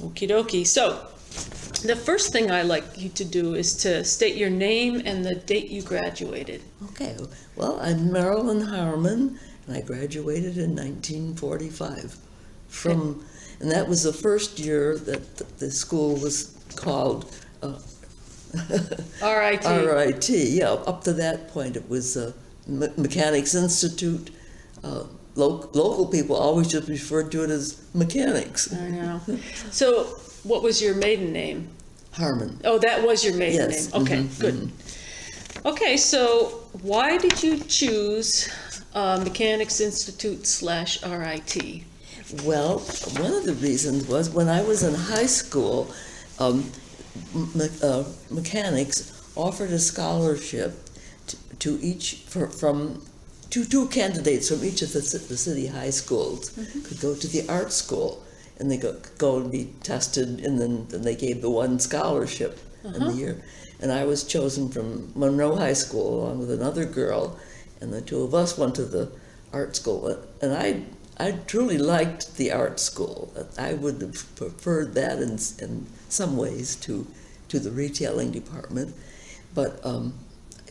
Okie dokie. So, the first thing I like you to do is to state your name and the date you graduated. Okay, well, I'm Marilyn Harmon, and I graduated in 1945 from, and that was the first year that the school was called RIT. RIT. Yeah, up to that point it was Mechanics Institute. Local people always just referred to it as mechanics. I know. So, what was your maiden name? Harmon. Oh, that was your maiden Yes. name. Okay, good. Okay, so why did you choose Mechanics Institute / RIT? Well, one of the reasons was when I was in high school, mechanics offered a scholarship to each from two candidates from each of the city high schools could go to the art school, and they go and be tested, and then they gave the one scholarship in the year. And I was chosen from Monroe High School along with another girl, and the two of us went to the art school. And I truly liked the art school. I would have preferred that in some ways to the retailing department. But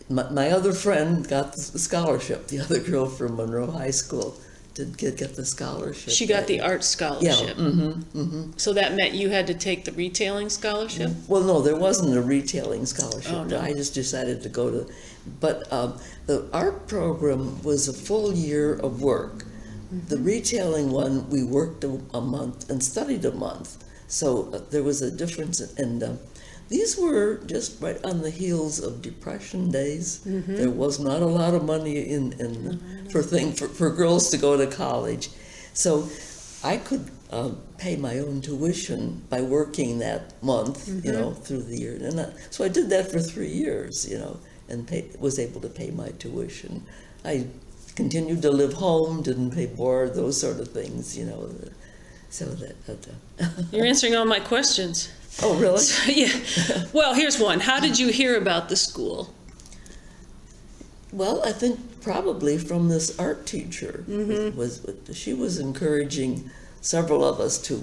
my other friend got the scholarship. The other girl from Monroe High School did get the scholarship. She got the art scholarship. Yeah. So that meant you had to take the retailing scholarship? Well, no, there wasn't a retailing scholarship. Oh, no. I just decided to go to, but the art program was a full year of work. The retailing one, we worked a month and studied a month. So there was a difference, and these were just right on the heels of Depression days. There was not a lot of money for girls to go to college. So I could pay my own tuition by working that month, through the year. And so I did that for 3 years, and was able to pay my tuition. I continued to live home, didn't pay board, those sort of things, so that. You're answering all my questions. Oh, really? Yeah. Well, here's one. How did you hear about the school? Well, I think probably from this art teacher. She was encouraging several of us to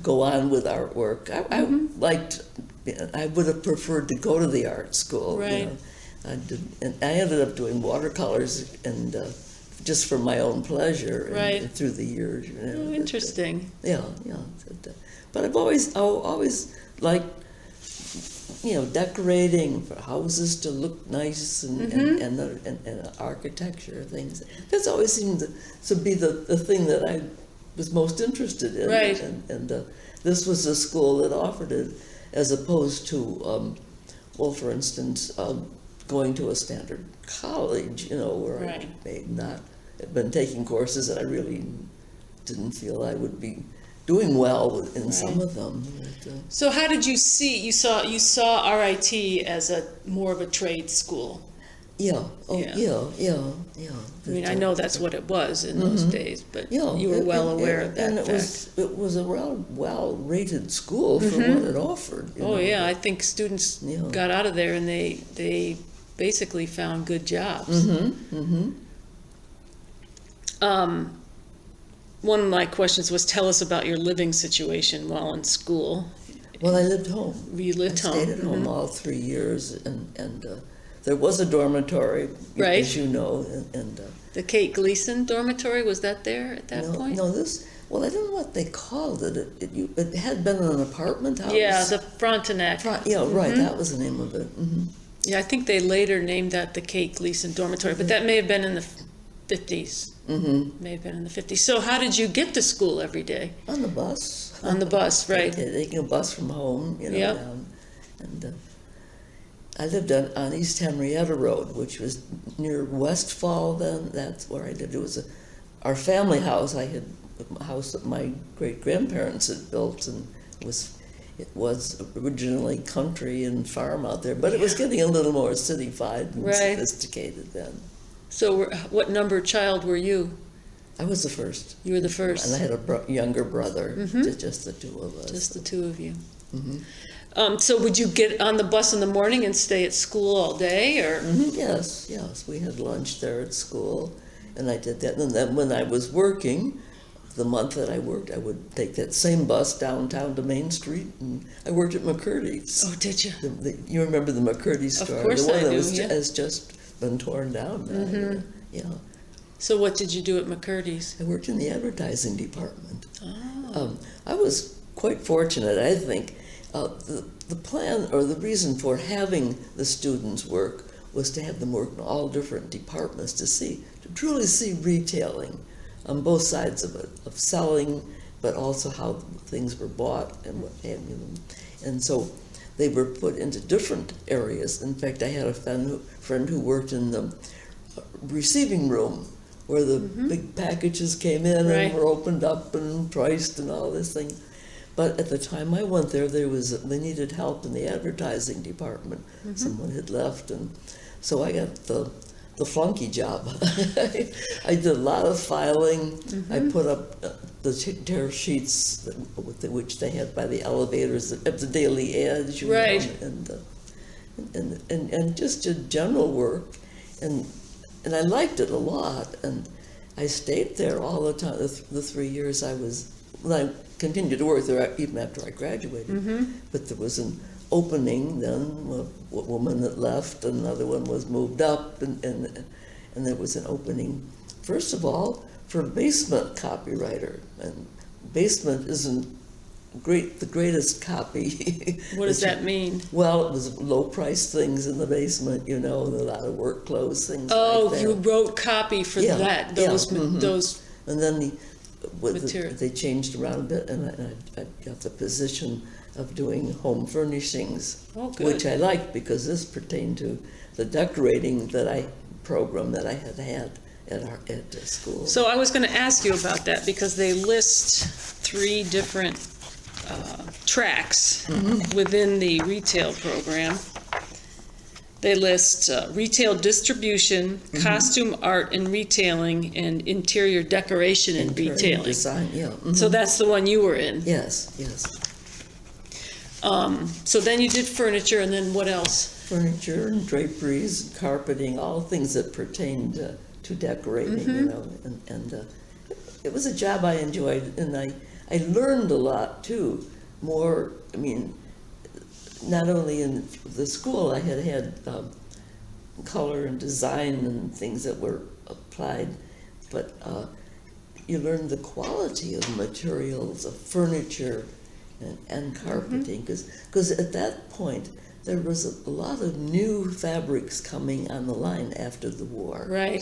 go on with artwork. I would have preferred to go to the art school. Right. And I ended up doing watercolors and just for my own pleasure. Right. And through the years. Oh, interesting. Yeah. But I've always liked, decorating for houses to look nice and architecture things. That's always seemed to be the thing that I was most interested in. Right. And this was a school that offered it, as opposed to, for instance, going to a standard college, where Right. I may not have been taking courses that I really didn't feel I would be doing well in some of them. But, So how did you see, you saw RIT as more of a trade school? yeah. I mean, I know that's what it was in those days, but you were well aware of that and fact. it was a well-rated school for what it offered. Oh, yeah, I think students got out of there and they basically found good jobs. One of my questions was, tell us about your living situation while in school. Well, I lived home. You lived home. I stayed at home all 3 years, and there was a dormitory, Right. as you know, and The Kate Gleason dormitory, was that there at that point? No, I don't know what they called it. It had been an apartment house. Yeah, the Frontenac. Right, that was the name of it. Yeah, I think they later named that the Kate Gleason dormitory, but that may have been in the 50s. May have been in the 50s. So how did you get to school every day? On the bus. On the bus, right. Taking a bus from home, Yep. down. And I lived on East Henrietta Road, which was near Westfall then. That's where I lived. It was our family house. A house that my great-grandparents had built, and it was originally country and farm out there, but it was getting a little more cityfied and Right. sophisticated then. So what number child were you? I was the first. You were the first. And I had a younger brother, just the two of us. Just the two of you. So would you get on the bus in the morning and stay at school all day, or? Yes. We had lunch there at school, and I did that. And then when I was working, the month that I worked, I would take that same bus downtown to Main Street, and I worked at McCurdy's. Oh, did you? You remember the McCurdy's Of store? course the one I that do, was, yeah. has just been torn down now. Mm-hmm. Yeah. So what did you do at McCurdy's? I worked in the advertising department. Oh. I was quite fortunate, I think. The plan or the reason for having the students work was to have them work in all different departments to truly see retailing on both sides of it, of selling, but also how things were bought and what have you. And so they were put into different areas. In fact, I had a friend who worked in the receiving room where the big packages came in Right. and were opened up and priced and all this thing. But at the time I went there, they needed help in the advertising department. Someone had left, and so I got the flunky job. I did a lot of filing. I put up the tear sheets which they had by the elevators at the Daily Edge, you Right. know, and just did general work, and I liked it a lot, and I stayed there all the time. The 3 years I continued to work there even after I graduated. But there was an opening then, a woman that left, another one was moved up, and there was an opening, first of all, for a basement copywriter. And basement isn't the greatest copy. What does that mean? Well, it was low-priced things in the basement, you know, and a lot of work clothes, things Oh, like that. you wrote copy for Yeah, that, yeah, those, And then Material. they changed around a bit, and I got the position of doing home furnishings, Oh, good. which I liked because this pertained to the decorating program that I had at the school. So I was going to ask you about that because they list 3 different tracks within the retail program. They list retail distribution, costume art and retailing, and interior decoration and Interior retailing. design, yeah. So that's the one you were in. Yes. So then you did furniture, and then what else? Furniture and draperies, and carpeting, all things that pertained to decorating, you know, and it was a job I enjoyed, and I learned a lot too. More, I mean, not only in the school, I had color and design and things that were applied, but you learn the quality of materials, of furniture and carpeting, because at that point there was a lot of new fabrics coming on the line after the war. Right.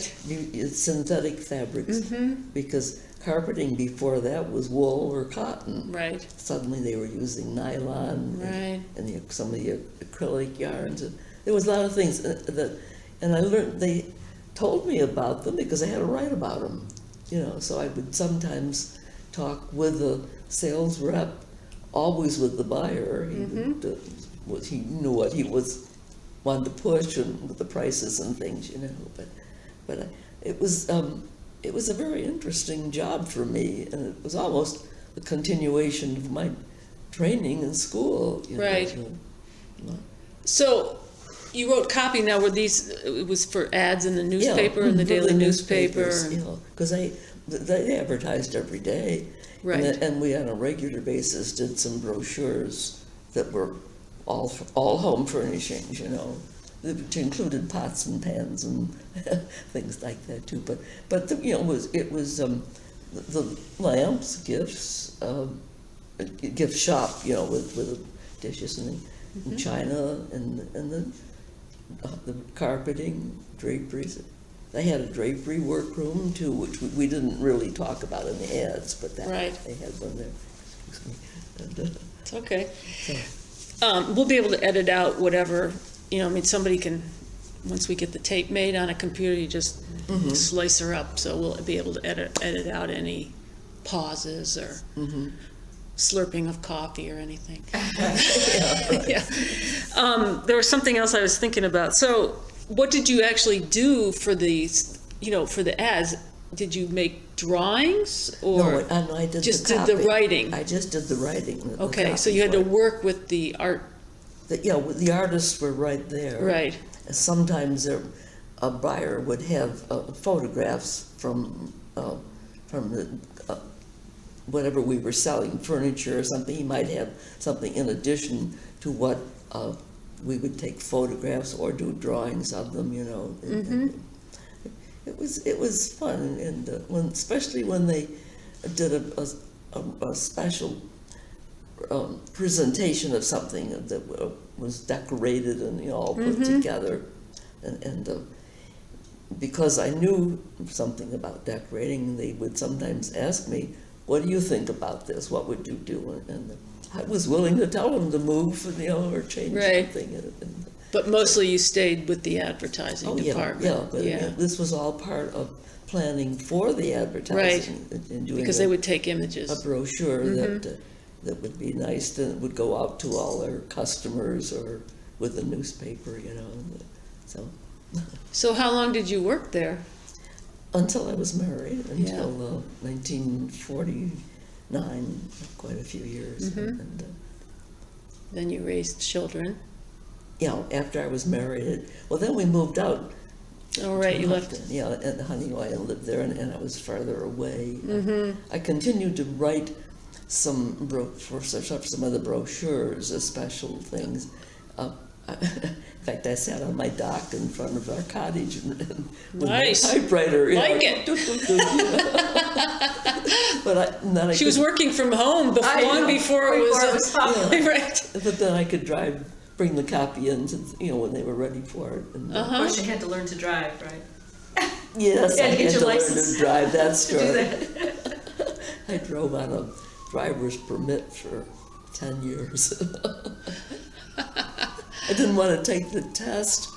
Synthetic fabrics, because carpeting before that was wool or cotton. Right. Suddenly they were using nylon Right. and some of the acrylic yarns. And there was a lot of things and I learned, they told me about them because I had to write about them, you know, so I would sometimes talk with the sales rep, always with the buyer. He knew what he wanted to push and with the prices and things, you know, but it was a very interesting job for me, and it was almost a continuation of my training in school. You Right. know. So you wrote copy. Now, were these, it was for ads in the newspaper, in the for daily newspaper? newspapers, you know, because they advertised every day. Right. And we on a regular basis did some brochures that were all home furnishings, you know, which included pots and pans and things like that too. But you know, it was the lamps, gifts, gift shop, you know, with the dishes and china and the carpeting, draperies. They had a drapery workroom too, which we didn't really talk about in the ads, but that Right. they had one there. Excuse me. And, It's okay. so, We'll be able to edit out whatever, you know, I mean, somebody can, once we get the tape made on a computer, you just slice her up, so we'll be able to edit out any pauses or slurping of coffee or anything. Yeah. There was something else I was thinking about. So what did you actually do for these, you know, for the ads? Did you make drawings or no, I did just the did the copy. writing? I just did the writing. The Okay, so copy you had to for it. work with the art, The artists were right there. right? Sometimes a buyer would have photographs from the whatever we were selling, furniture or something, he might have something in addition to what we would take photographs or do drawings of them, you know. And it was fun, and especially when they did a special presentation of something that was decorated and, you know, all put together, and because I knew something about decorating, they would sometimes ask me, "What do you think about this? What would you do?" And I was willing to tell them to move, you know, or change something. But mostly you stayed with the advertising department. Yeah, but this was all part of planning for the advertising. And doing because they would take images. A brochure that would be nice, that would go out to all their customers or with the newspaper, you know. So. So how long did you work there? Until I was married, until 1949, quite a few years. And, then you raised children. Yeah, after I was married. Well, then we moved out. Oh, right, you left. Yeah, and Honeywell, I lived there, and I was farther away. I continued to write for some of the brochures, special things. In fact, I sat on my dock in front of our cottage and with my typewriter. Like it. But then she was working from home long before it was popular. Right. But then I could bring the copy in, when they were ready for it. And, Of course, you had to learn to drive, right? Yes, I had to learn license to drive. That's to true. do that. I drove on a driver's permit for 10 years. I didn't want to take the test,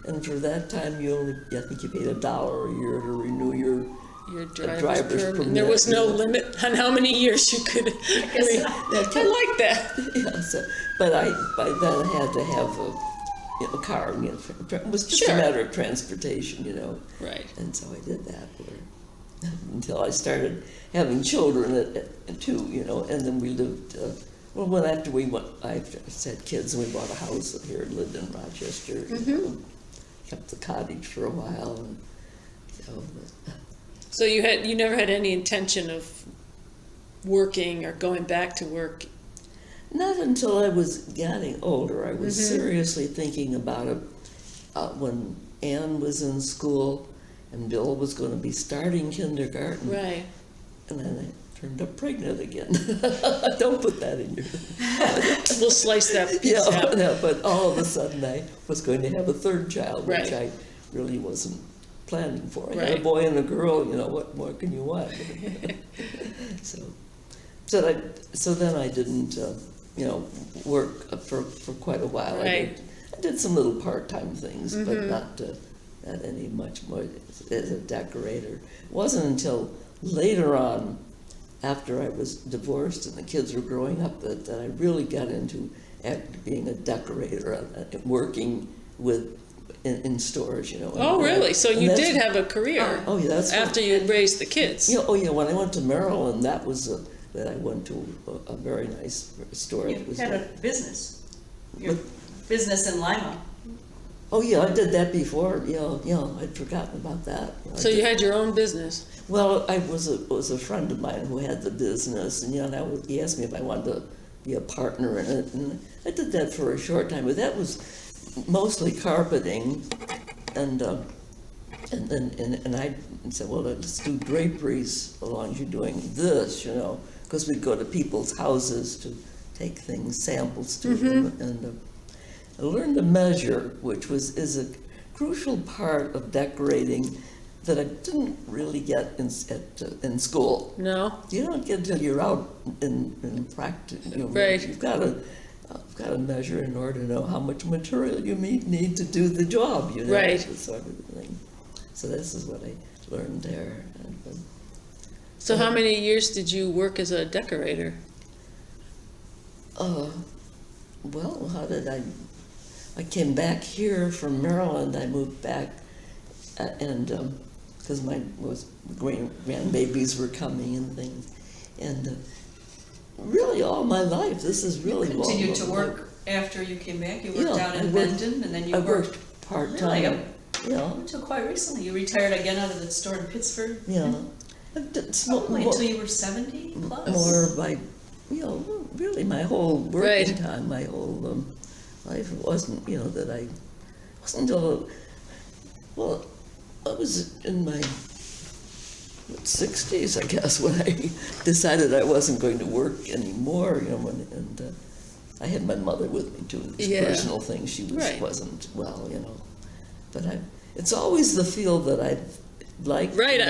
and for that time I think you paid $1 a year to renew your driver's permit. There was no limit on how many years you could. I like that. Yeah, but by then I had to have a car. It was just a matter of transportation, you know. Right. And so I did that until I started having children too, you know, and then we lived. After I had kids and we bought a house here and lived in Rochester. Kept the cottage for a while. And, so you never had any intention of working or going back to work? Not until I was getting older. I was seriously thinking about it when Anne was in school and Bill was going to be starting kindergarten. Right. And then I turned up pregnant again. Don't put that in your... We'll slice that piece out. No, but all of a sudden I was going to have a third child, which I really wasn't planning for. I had a boy and a girl, you know, what more can you want? So then I didn't, work for quite a while. Right. I did some little part-time things, but not any much more as a decorator. It wasn't until later on, after I was divorced and the kids were growing up, that I really got into being a decorator, working in stores, you know. Oh, really? So you did have a career? Oh, yeah. That's after you had raised the kids? Yeah. Oh, yeah. When I went to Maryland, that I went to a very nice store. You had a business. Your business in Lima. Oh, yeah. I did that before. Yeah. I'd forgotten about that. So you had your own business? Well, it was a friend of mine who had the business, and he asked me if I wanted to be a partner in it, and I did that for a short time. But that was mostly carpeting, and I said, well, let's do draperies as long as you're doing this, you know, because we'd go to people's houses to take samples to them, and I learned to measure, which is a crucial part of decorating that I didn't really get in school. No? You don't get until you're out in practice. You know, right. You've got to measure in order to know how much material you need to do the job. You know, right. Sort of thing. So this is what I learned there. So how many years did you work as a decorator? Well, how did I came back here from Maryland. I moved back, and because my grandbabies were coming and things, and really all my life, this is really long. Continued to work after you came back? You worked out in Benton, and then you worked part-time. Really? Until quite recently. You retired again out of the store in Pittsburgh? Yeah. Probably until you were 70 plus. More by, really my whole working Right. time, my whole life. It wasn't, that I wasn't until, well, I was in my 60s, I guess, when I decided I wasn't going to work anymore, and I had my mother with me too, these Yeah. personal things. She Right. wasn't well, but it's always the field that I like. Right,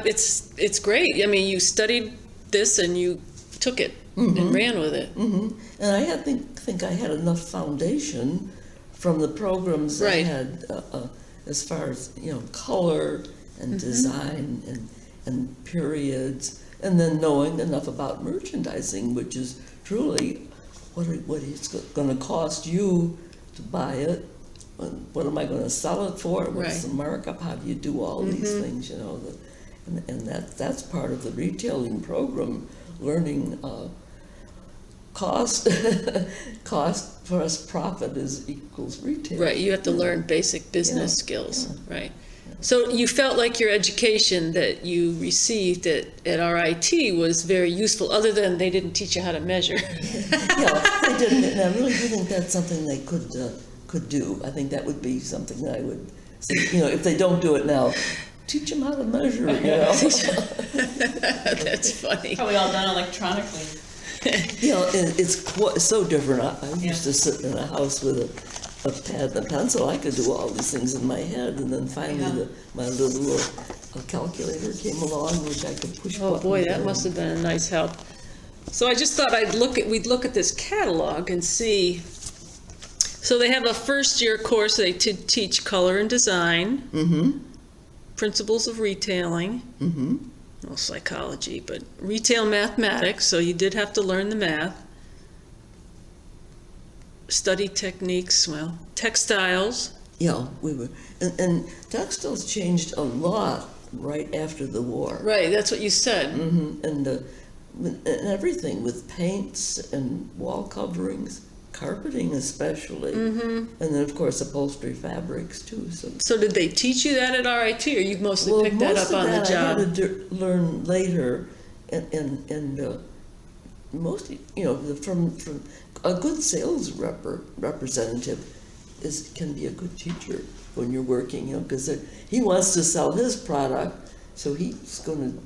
it's great. I mean, you studied this and you took it and ran with it. And I think I had enough foundation from the programs I Right. had as far as color and design and periods, and then knowing enough about merchandising, which is truly what it's going to cost you to buy it. What am I going to sell it for? What's the markup? How do you do all these things? And that's part of the retailing program, learning cost plus profit is equals retail. Right, you have to learn basic business skills, right? So you felt like your education that you received at RIT was very useful, other than they didn't teach you how to measure. They didn't, and I really do think that's something they could do. I think that would be something that I would, if they don't do it now, teach them how to measure. That's funny. Probably all done electronically. And it's so different. I used to sit in a house with a pad and a pencil. I could do all these things in my head, and then finally my little calculator came along, which I could push buttons. Oh boy, that on. must have been a nice help. So I just thought we'd look at this catalog and see. So they have a first-year course. They teach color and design, principles of retailing, well, psychology, but retail mathematics. So you did have to learn the math. Study techniques, well, textiles. Yeah, we were, and textiles changed a lot right after the war. Right, that's what you said. And everything with paints and wall coverings, carpeting especially, and then of course upholstery fabrics too. So did they teach you that at RIT, or you mostly picked that up on the job? I had to learn later, and mostly, from a good sales representative can be a good teacher when you're working, because he wants to sell his product, so he's going to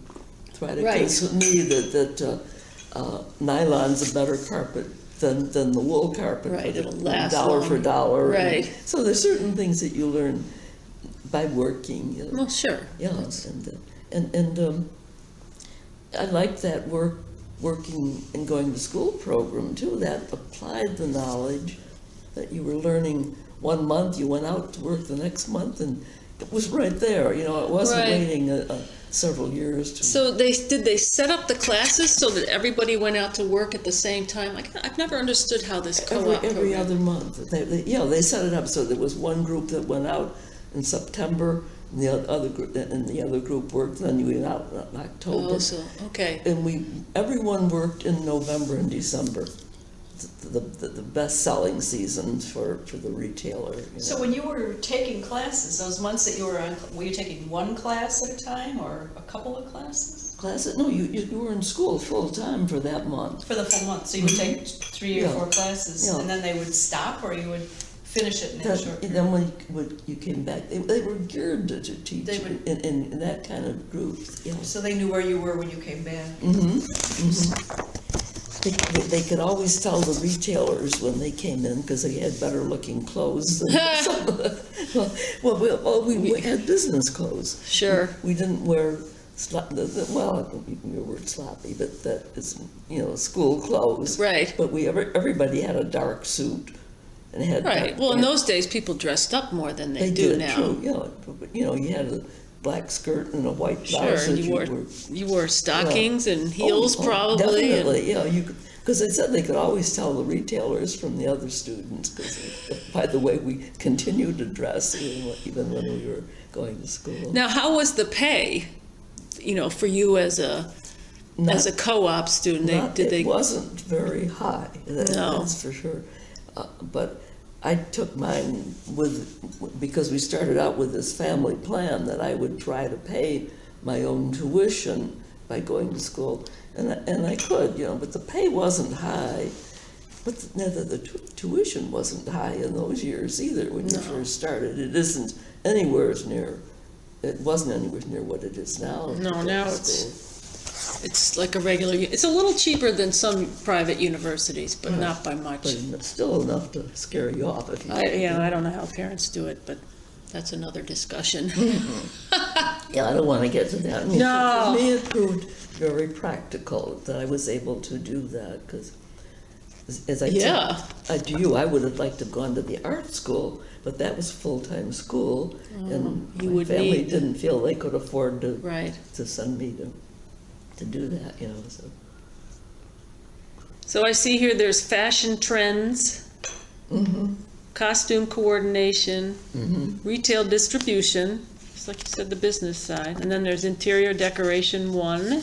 try to convince me that nylon's a better carpet than the wool carpet. Right, it'll last dollar long. for dollar. Right. So there's certain things that you learn by working. Well, sure. Yeah, and I like that working and going to school program too. That applied the knowledge that you were learning 1 month. You went out to work the next month, and it was right there. It wasn't Right. waiting several years to. So did they set up the classes so that everybody went out to work at the same time? Like, I've never understood how this co-op every program. other month. They set it up so there was one group that went out in September, and the other group worked. Then you went out in October. Oh, so, okay. And everyone worked in November and December, the best selling seasons for the retailer. So when you were taking classes, those months that you were on, were you taking one class at a time or a couple of classes? Classes? No, you were in school full time for that month. For the full month, so you would take 3 or Yeah. 4 classes, Yeah. and then they would stop, or you would finish it in that short period? Then when you came back, they were geared to teach They would- in that kind of group. Yeah. So they knew where you were when you came back? They could always tell the retailers when they came in because they had better looking clothes than some of the, we had business clothes. Sure. We didn't wear, your word sloppy, but that is, school clothes. Right. But everybody had a dark suit and had. Right. Well, in those days, people dressed up more than they do did, now. true, but you had a black skirt and a white Sure, blouse. and that you wore stockings and heels probably. Definitely, because they said they could always tell the retailers from the other students, because by the way we continued to dress even when we were going to school. Now, how was the pay, for you as a co-op student? It wasn't very high, that's for sure. But I took mine because we started out with this family plan that I would try to pay my own tuition by going to school, and I could, but the pay wasn't high. But the tuition wasn't high in those years either when you first started. It wasn't anywhere near what it is now. No, now it's like a regular, it's a little cheaper than some private universities, but not by much. But still enough to scare you off if you I don't know how parents do it, but that's another discussion. Yeah, I don't want to get to that. No. For me, it proved very practical that I was able to do that, because as I said to you, I would have liked to have gone to the art school, but that was full-time school, and my family didn't feel they could afford to send me to do that, so. So I see here there's fashion trends, costume coordination, retail distribution, just like you said, the business side, and then there's interior decoration 1.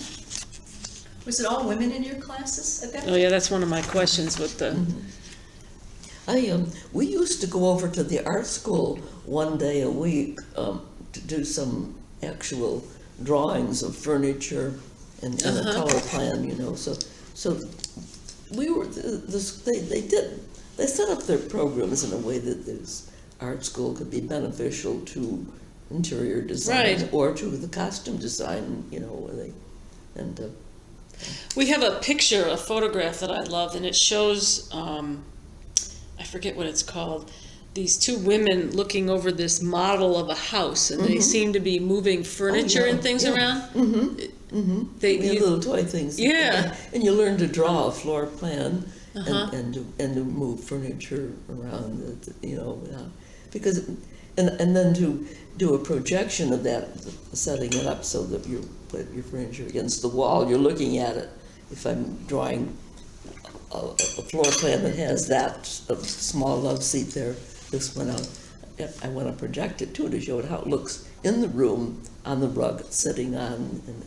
Was it all women in your classes at that time? Oh yeah, that's one of my questions with the. We used to go over to the art school one day a week to do some actual drawings of furniture and a color plan, So we were. They set up their programs in a way that this art school could be beneficial to interior design or to the costume design, We have a picture, a photograph that I love, and it shows, I forget what it's called, these two women looking over this model of a house, and they seem to be moving furniture and things around. We had little toy things. Yeah. And you learn to draw a floor plan and to move furniture around, because, and then to do a projection of that, setting it up so that you put your furniture against the wall, you're looking at it. If I'm drawing a floor plan that has that small love seat there, this one out, I want to project it too, to show it how it looks in the room, on the rug it's sitting on, and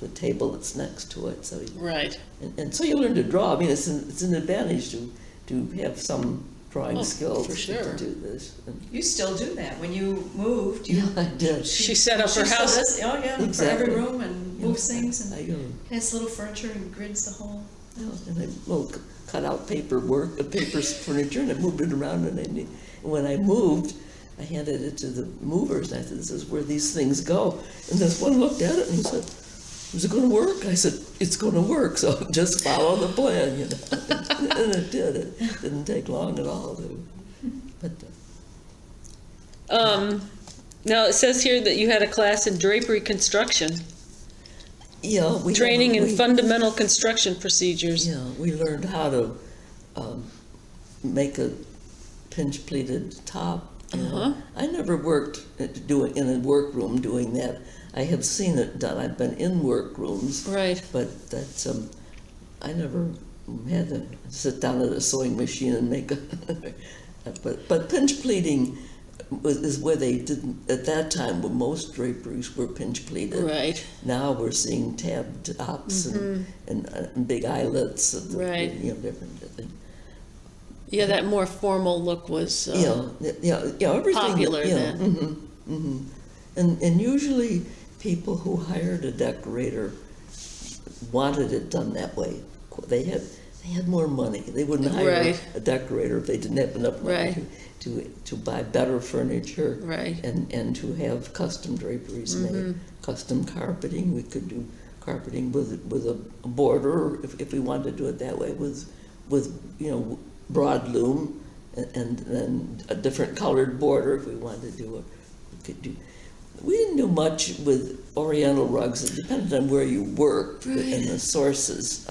the table that's next to it. So and so you learn to draw. I mean, it's an advantage to have some drawing skills for sure. to do this. You still do that. When you moved, I did. She set up her house. For every room and moves things and has little furniture and grids the whole. And I cut out paper furniture, and I moved it around. And when I moved, I handed it to the movers, and I said, "This is where these things go." And this one looked at it and he said, "Is it going to work?" I said, "It's going to work, so just follow the plan." And it did. It didn't take long at all. But now it says here that you had a class in drapery construction. Yeah, training in fundamental construction procedures. Yeah, we learned how to make a pinch pleated top. I never worked in a workroom doing that. I have seen it done. I've been in workrooms, but that's I never had to sit down at a sewing machine and make a. but pinch pleating is where they didn't at that time. Where most draperies were pinch pleated. Now we're seeing tab tops and big eyelets. And, different things. Yeah, that more formal look was everything popular then. And usually people who hired a decorator wanted it done that way. They had more money. They wouldn't hire a decorator if they didn't have enough money to buy better furniture and to have custom draperies made, custom carpeting. We could do carpeting with a border if we wanted to do it that way, with broad loom and then a different colored border if we wanted to do it. We didn't do much with Oriental rugs. It depended on where you worked and the sources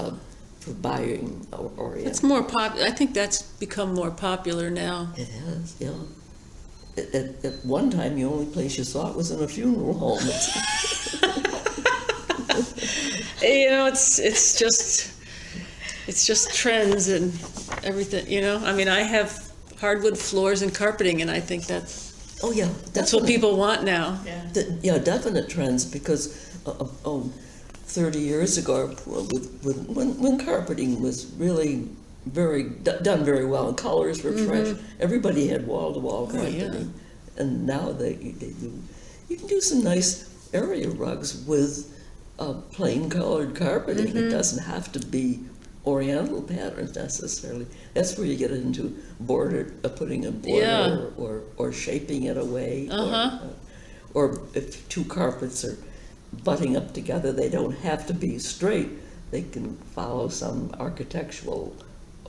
for buying Oriental. It's more popular. I think that's become more popular now. It has, At one time, the only place you saw it was in a funeral home. It's just trends and everything. I mean, I have hardwood floors and carpeting, and I think that's. Oh yeah, that's what people want now. Definite trends, because 30 years ago, when carpeting was really done very well, and colors were fresh, everybody had wall-to-wall carpeting, and now they do. You can do some nice area rugs with plain colored carpeting. It doesn't have to be oriental patterns necessarily. That's where you get into putting a border or shaping it away. Or if two carpets are butting up together, they don't have to be straight. They can follow some architectural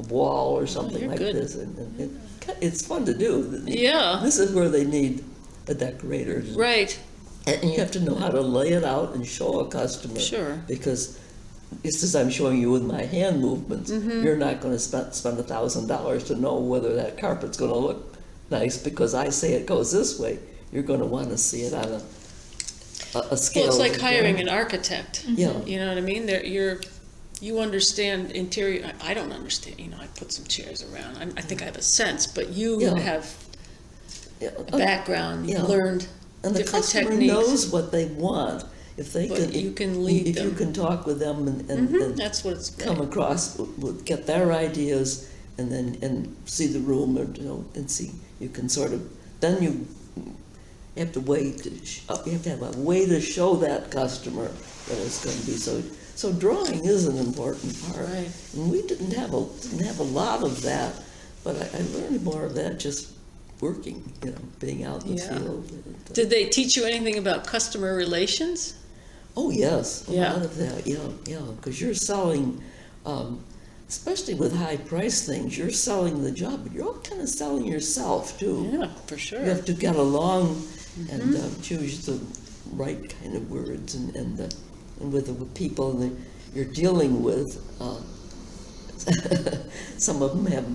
wall or something like good. this. And it's fun to do. Yeah. This is where they need a decorator. Right. And you have to know how to lay it out and show a customer. Sure. Because just as I'm showing you with my hand movements, you're not going to spend $1,000 to know whether that carpet's going to look nice because I say it goes this way. You're going to want to see it on a scale. Well, it's like hiring an architect. Yeah. You know what I mean? You understand interior. I don't understand. I put some chairs around. I think I have a sense, but you have a background. You've learned and the different customer techniques. knows what they want. If they But you can lead if them. you can talk with them and That's what it's come across, get their ideas, and see the room, and see, you can sort of, then you have to you have to have a way to show that customer that it's going to be. So drawing is an important part. Right. And we didn't have a lot of that, but I learned more of that just working, being out in the field. Did they teach you anything about customer relations? Oh, yes, a Yeah. lot of that, because you're selling, especially with high-priced things, you're selling the job, but you're kind of selling yourself, too. Yeah, for sure. You have to get along and choose the right kind of words, and with the people that you're dealing with, some of them have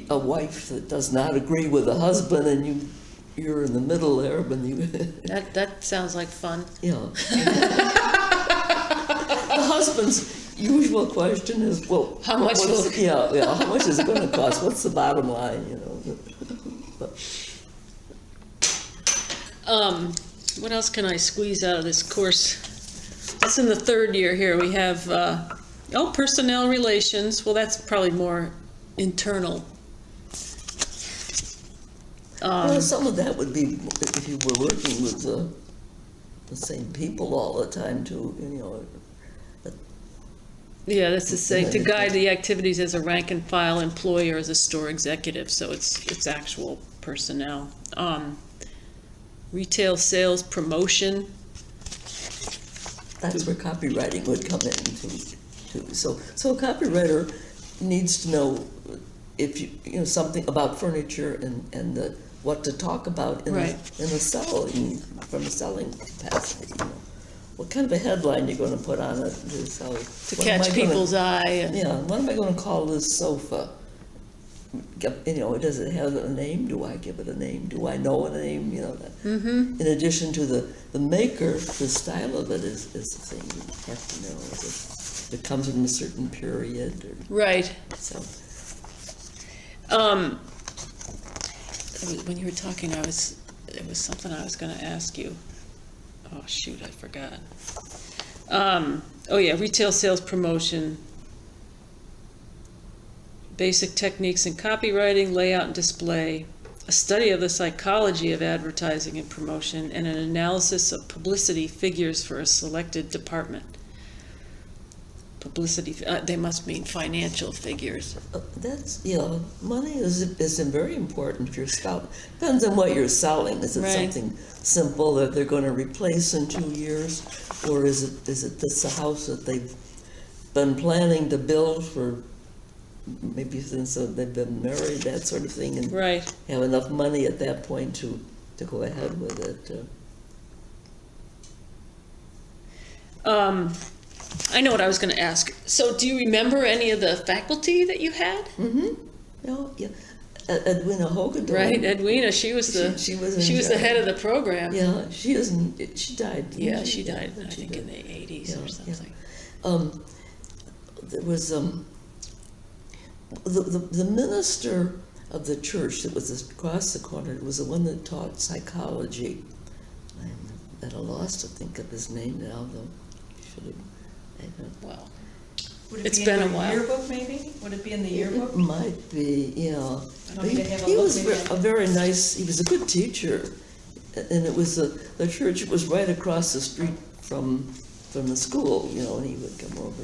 a wife that does not agree with the husband, and you're in the middle there when you That sounds like fun. the husband's usual question is, well, How much how much is it going to cost? What's the bottom line? But, What else can I squeeze out of this course? It's in the third year here. We have personnel relations. Well, that's probably more internal. well, some of that would be if you were working with the same people all the time too. Yeah, that's to say, to guide the activities as a rank and file employee or as a store executive, so it's actual personnel. Retail sales promotion. That's where copywriting would come in too. So a copywriter needs to know if you something about furniture and what to talk about in Right. the selling, from a selling capacity. What kind of a headline you're going to put on it to sell? To catch people's eye. What am I going to call this sofa? Does it have a name? Do I give it a name? Do I know a name? In addition to the maker, the style of it is the thing you have to know. If it comes from a certain period. Right. So. When you were talking, there was something I was going to ask you. Oh, shoot, I forgot. Retail sales promotion. Basic techniques in copywriting, layout and display, a study of the psychology of advertising and promotion, and an analysis of publicity figures for a selected department. Publicity, they must mean financial figures. Money is very important if you're selling. Depends on what you're selling. Is it something simple that they're going to replace in 2 years, or is it this a house that they've been planning to build for maybe since they've been married, that sort of thing, and have enough money at that point to go ahead with it. I know what I was going to ask. So, do you remember any of the faculty that you had? Edwina Hogadorn. Right, Edwina. She was the head of the program. Yeah, she died. Yeah, she died. I think in the 80s or something. There was the minister of the church that was across the corner was the one that taught psychology. I'm at a loss to think of his name now, though. Well, Would it it's be been in a while. the yearbook, maybe? Would it be in the yearbook? It might be, yeah. I don't need to have a He look was maybe. a very nice. He was a good teacher. and it was the church was right across the street from the school, you know, and he would come over.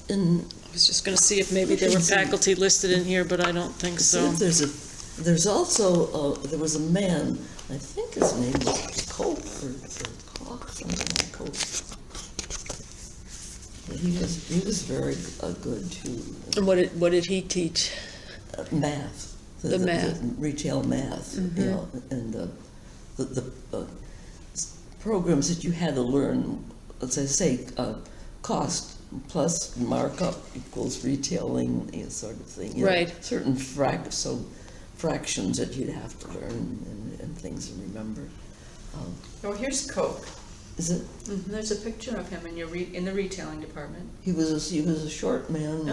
And I was just gonna see if maybe there were faculty listed in here, but I don't think so. there's also, there was a man, I think his name was Cope or Koch, something like Cope. But he was very good too. And what did he teach? Math. The math. Retail math, you know, and the programs that you had to learn, let's say, cost plus markup equals retailing, you know, sort of thing. You know, Right. certain fractions that you'd have to learn and things to remember. Oh, here's Coke. Is it? There's a picture of him in the retailing department. He was a short man,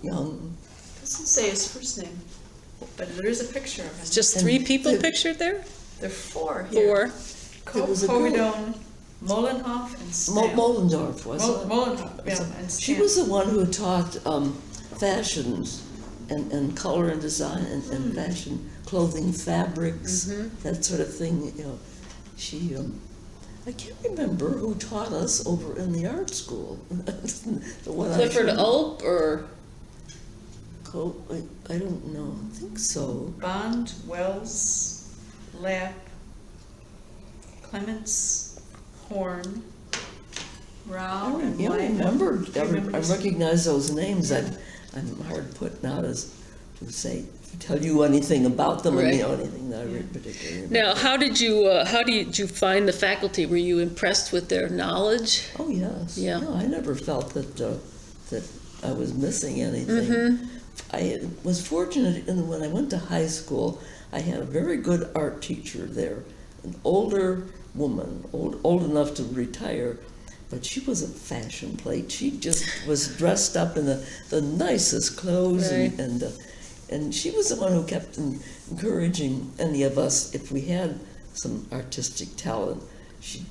young. Doesn't say his first name, but there is a picture of him. It's just And 3 people the- pictured there? There are 4 here. 4. Coke, was a girl. Povidone, Molenhoff, and Stamp. Mollendorf, wasn't it? Molenhoff, yeah, and She Stamp. was the one who taught fashions and color and design and fashion, clothing, fabrics, that sort of thing. You know, she. I can't remember who taught us over in the art school. The one Clifford Ulp or? I don't know. I think so. Bond, Wells, Lapp, Clements, Horn, Rao, and Yeah, I White. remember. Do you remember I these? recognize those names. I'm hard put now to tell you anything about them, or Right. you know anything that I read particularly. about. Now, how did you find the faculty? Were you impressed with their knowledge? Oh yes. Yeah. No, I never felt that I was missing anything. I was fortunate when I went to high school. I had a very good art teacher there, an older woman, old enough to retire, but she was a fashion plate. She just was dressed up in the nicest clothes, Right. and she was the one who kept encouraging any of us if we had some artistic talent. She,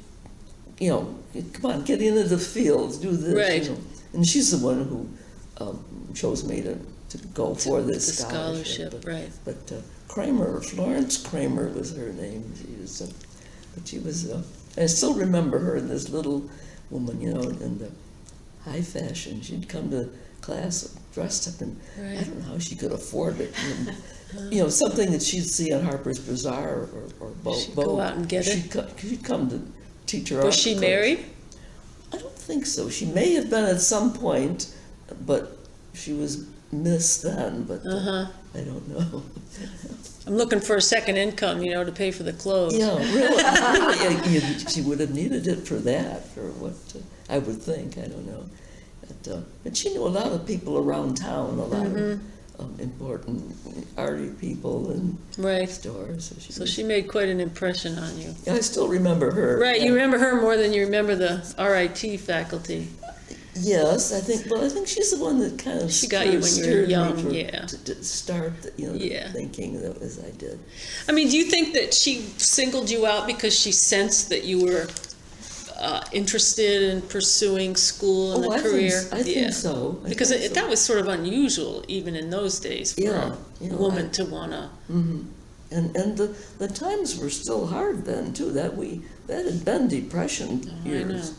you know, come on, get into the fields, do this. Right. You know. And she's the one who chose me to go for this The scholarship, right. But Kramer, Florence Kramer was her name. She was, I still remember her, this little woman, you know, in the high fashion. She'd come to class dressed up in, I don't know how she could afford it. You know, something that she'd see on Harper's Bazaar or Vogue. She'd go out and get it? She'd come to teach her art Was she class. married? I don't think so. She may have been at some point, but she was Miss then, but I don't know. I'm looking for a second income, you know, to pay for the clothes. Yeah, really, she would have needed it for that, or what, I would think, I don't know. But she knew a lot of people around town, a lot of important arty people and Right. stores. So she made quite an impression on you. I still remember her. Right, you remember her more than you remember the RIT faculty. Yes, I think she's the one that kind of She got you when you were steered me young, yeah. to start, you know, Yeah. thinking that as I did. I mean, do you think that she singled you out because she sensed that you were interested in pursuing school and a career? I think so. Because that was sort of unusual even in those days for Yeah, a woman to want to. And the times were still hard then too. That had been Depression years.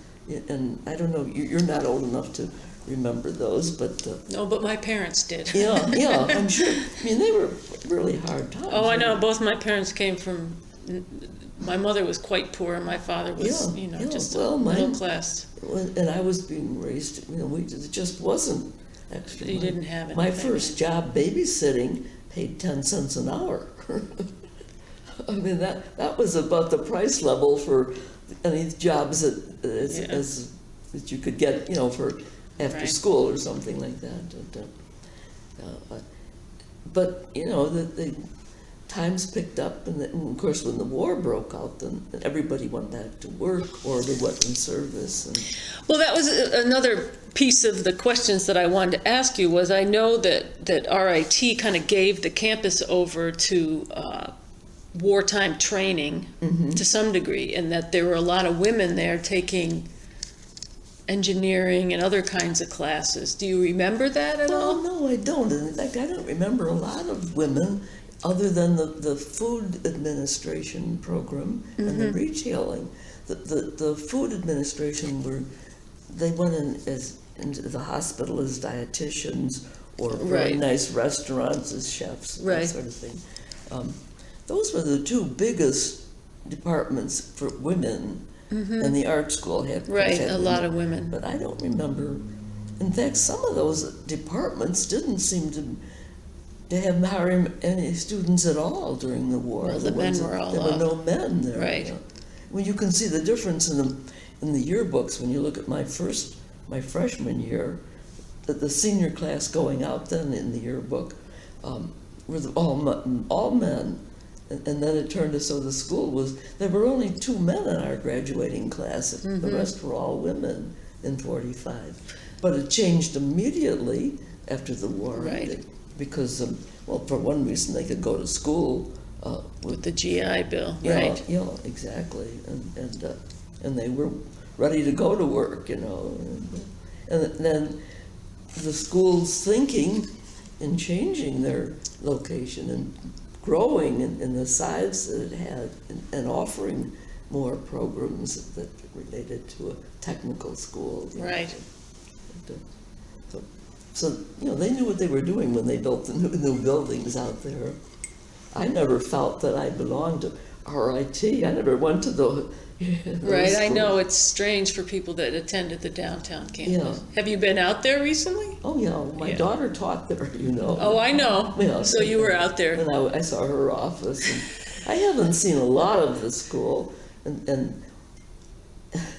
And I don't know, you're not old enough to remember those, but No, but my parents did. yeah, I'm sure. I mean, they were really hard times. Oh, I know. Both my parents came from. My mother was quite poor, and my father was, just middle class. And I was being raised. You know, it just wasn't. Actually, You didn't have my anything. first job babysitting paid 10 cents an hour. I mean, that was about the price level for any jobs that you could get, you know, for after Right. school or something like that. But you know, the times picked up, and of course, when the war broke out, then everybody went back to work or they went in service. And Well, that was another piece of the questions that I wanted to ask you. Was I know that RIT kind of gave the campus over to wartime training to some degree, and that there were a lot of women there taking engineering and other kinds of classes. Do you remember that at all? Well, no, I don't. In fact, I don't remember a lot of women other than the food administration program and the retailing, the food administration they went into the hospital as dietitians or very nice restaurants as chefs, that sort of thing. Those were the two biggest departments for women, and the art school had a lot of women. But I don't remember. In fact, some of those departments didn't seem to have very any students at all during the war. Well, the men were all there were no men there. Right. You know. Well, you can see the difference in the yearbooks when you look at my freshman year. The senior class going out then in the yearbook were all men. And then it turned to so the school there were only 2 men in our graduating class. The rest were all women in 45. But it changed immediately after the war. Right. Because, for one reason, they could go to school. With the GI Bill, Yeah, right. yeah, exactly. And they were ready to go to work, And then the school's thinking in changing their location and growing in the size that it had and offering more programs that related to a technical school. Right. So they knew what they were doing when they built the new buildings out there. I never felt that I belonged to RIT. I never went to the Right, I know, schools. it's strange for people that attended the downtown campus. Yeah. Have you been out there recently? Oh, yeah, my daughter taught there, Oh, I know. Yeah. So you were out there. And I saw her office. And I haven't seen a lot of the school. And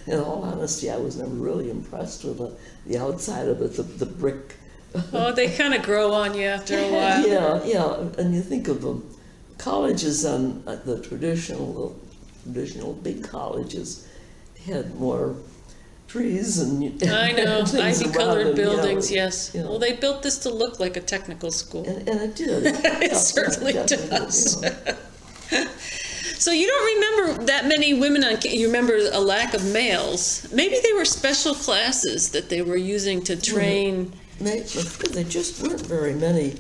in all honesty, I was never really impressed with the outside of it, the brick. Oh, they kind of grow on you after a while. Yeah. And you think of colleges on the traditional big colleges had more trees and I know, things around ivy-colored them, buildings, yes. Yeah. Well, they built this to look like a technical school. And it did. It certainly does. So you don't remember that many women you remember a lack of males. Maybe they were special classes that they were using to train. There just weren't very many.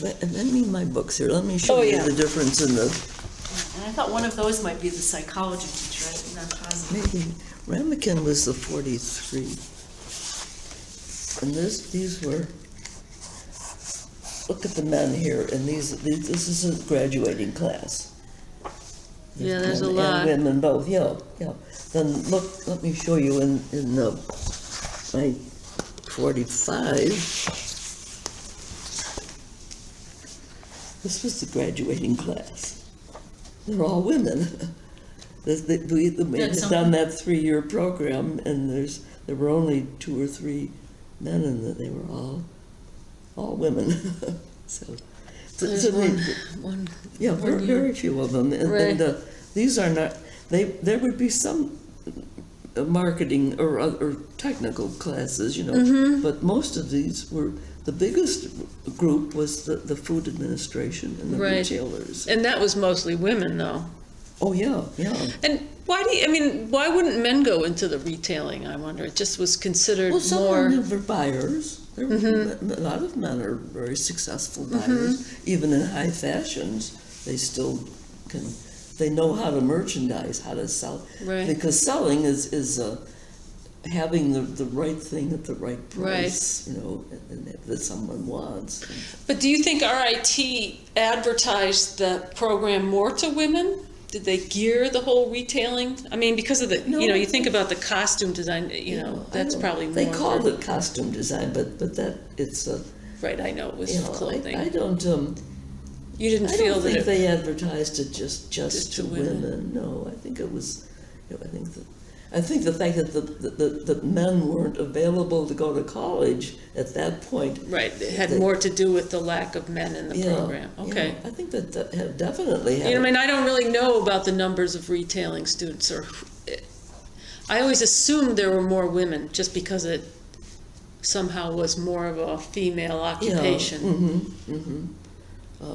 Let me my books here. Let me show you the difference in the. And I thought one of those might be the psychology teacher, I'm not positive. Maybe Ramekin was the 43, and these were. Look at the men here, and this is a graduating class. Yeah, there's a Men lot. And women both, yeah. Then look, let me show you in my 45. This was the graduating class. They're all women. We had done that 3-year program, and there were only 2 or 3 men in it. They were all women. There's one Very few of them. Right. And these are not. There would be some marketing or technical classes, but most of these were. The biggest group was the food administration and the retailers. And that was mostly women, though. Oh, yeah. And why wouldn't men go into the retailing, I wonder? It just was considered Some more... of them were buyers. A lot of men are very successful buyers. Even in high fashions, they still they know how to merchandise, how to sell. Right. Because selling is having the right thing at the right price, and that someone wants. But do you think RIT advertised the program more to women? Did they gear the whole retailing? I mean, because of the, you think about the costume design, that's probably more. They called it costume design, but that it's right, I know it was clothing. I don't. You didn't I feel don't that think they advertised it just to to women. women. No, I think it was. I think the fact that the men weren't available to go to college at that point. Right, it had more to do with the lack of men in the program. Okay. Yeah, I think that definitely had. I don't really know about the numbers of retailing students, I always assumed there were more women just because it somehow was more of a female occupation.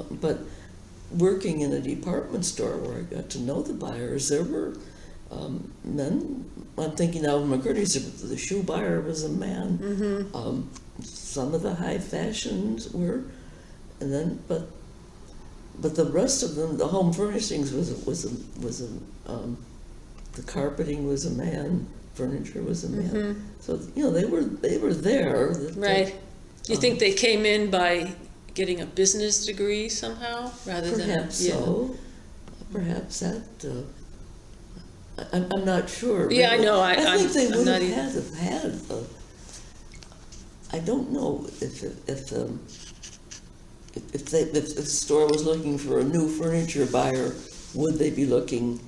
But working in a department store where I got to know the buyers, there were men. I'm thinking now of McCurdy's, the shoe buyer was a man. Some of the high fashions were and then, but the rest of them, the home furnishings the carpeting was a man, furniture was a man. So, you know, they were there. Right. Do you think they came in by getting a business degree somehow, rather than? Perhaps so. Perhaps that, I'm not sure. Yeah, I know. I think they I'm would not have had, I don't know if the store was looking for a new furniture buyer, would they be looking,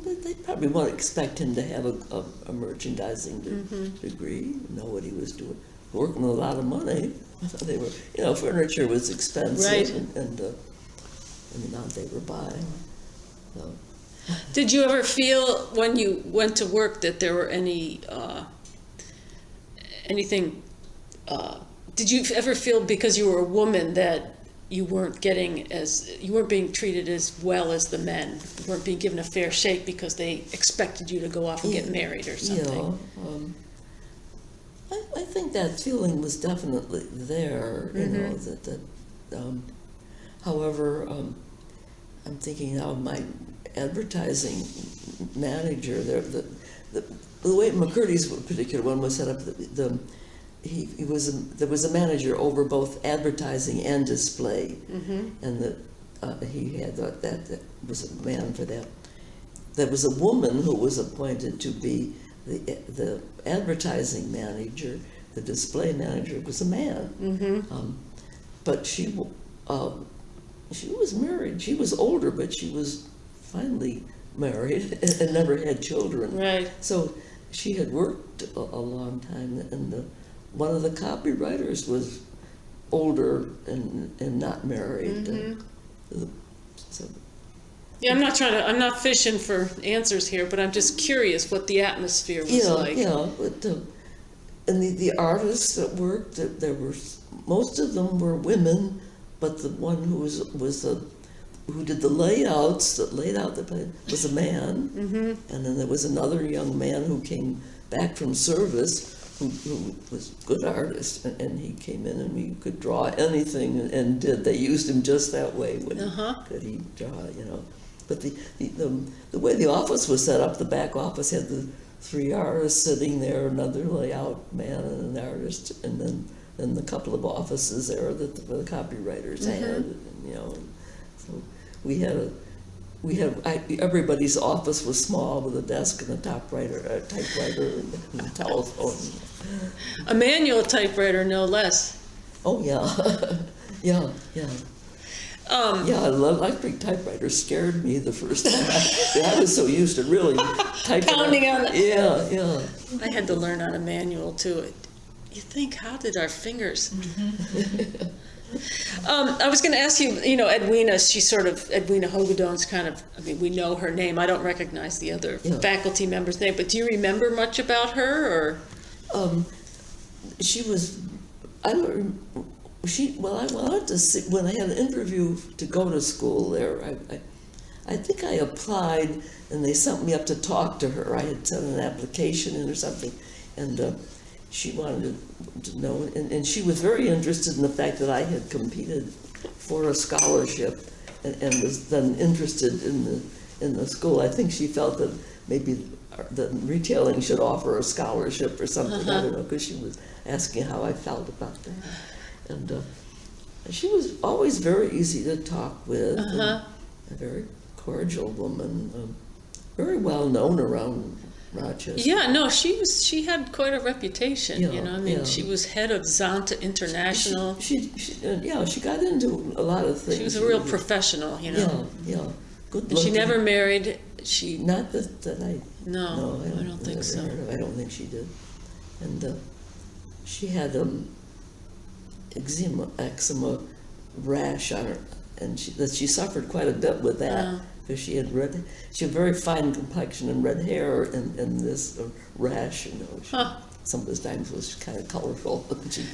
they probably won't expect him to have a merchandising degree, know what he was doing, working with a lot of money. They were, you know, furniture was expensive, Right. and the amount they were buying. So. Did you ever feel when you went to work that there were anything? Did you ever feel because you were a woman that you weren't being treated as well as the men? You weren't being given a fair shake because they expected you to go off and get married or something? Yeah, I think that feeling was definitely there. You know that. However, I'm thinking now of my advertising manager. The way McCurdy's particular one was set up, there was a manager over both advertising and display, and he had that was a man for that. There was a woman who was appointed to be the advertising manager. The display manager was a man, but she was married. She was older, but she was finally married and never had children. Right. So she had worked a long time, and one of the copywriters was older and not married. So, Yeah, I'm not fishing for answers here, but I'm just curious what the atmosphere was like. Yeah, but and the artists that worked, there were most of them were women, but the one who who did the layouts, that laid out the play, was a man, and then there was another young man who came back from service, who was a good artist, and he came in and he could draw anything, and did. They used him just that way when could he draw, you know. But the way the office was set up, the back office had the 3 artists sitting there, another layout man and an artist, and then the couple of offices there that the copywriters had, you know. So we had everybody's office was small with a desk and a typewriter and a telephone. A manual typewriter, no less. Oh yeah, yeah. Yeah, electric typewriter scared me the first time. I was so used to really typing. Pounding on it. Yeah. I had to learn on a manual too. You think, how did our fingers? I was going to ask you, you know, Edwina Hogadone's kind of, I mean, we know her name. I don't recognize the other faculty member's name, but do you remember much about her, or? She was, I wanted to see, when I had an interview to go to school there, I think I applied and they sent me up to talk to her. I had sent an application in or something, and she wanted to know, and she was very interested in the fact that I had competed for a scholarship and was then interested in the school. I think she felt that maybe the retailing should offer a scholarship or something. I don't know, because she was asking how I felt about that. And she was always very easy to talk with, and a very cordial woman, very well known around Rochester. Yeah, no, she had quite a reputation, you know. I mean, she was head of Zonta International. She got into a lot of things. She was a real professional, you know. Yeah. Good looking. She never married. Not that I. No, I don't think so. I don't think she did. And she had eczema rash on her, and she suffered quite a bit with that, because she had very fine complexion and red hair, and this rash, you know. Some of the times was kind of colorful,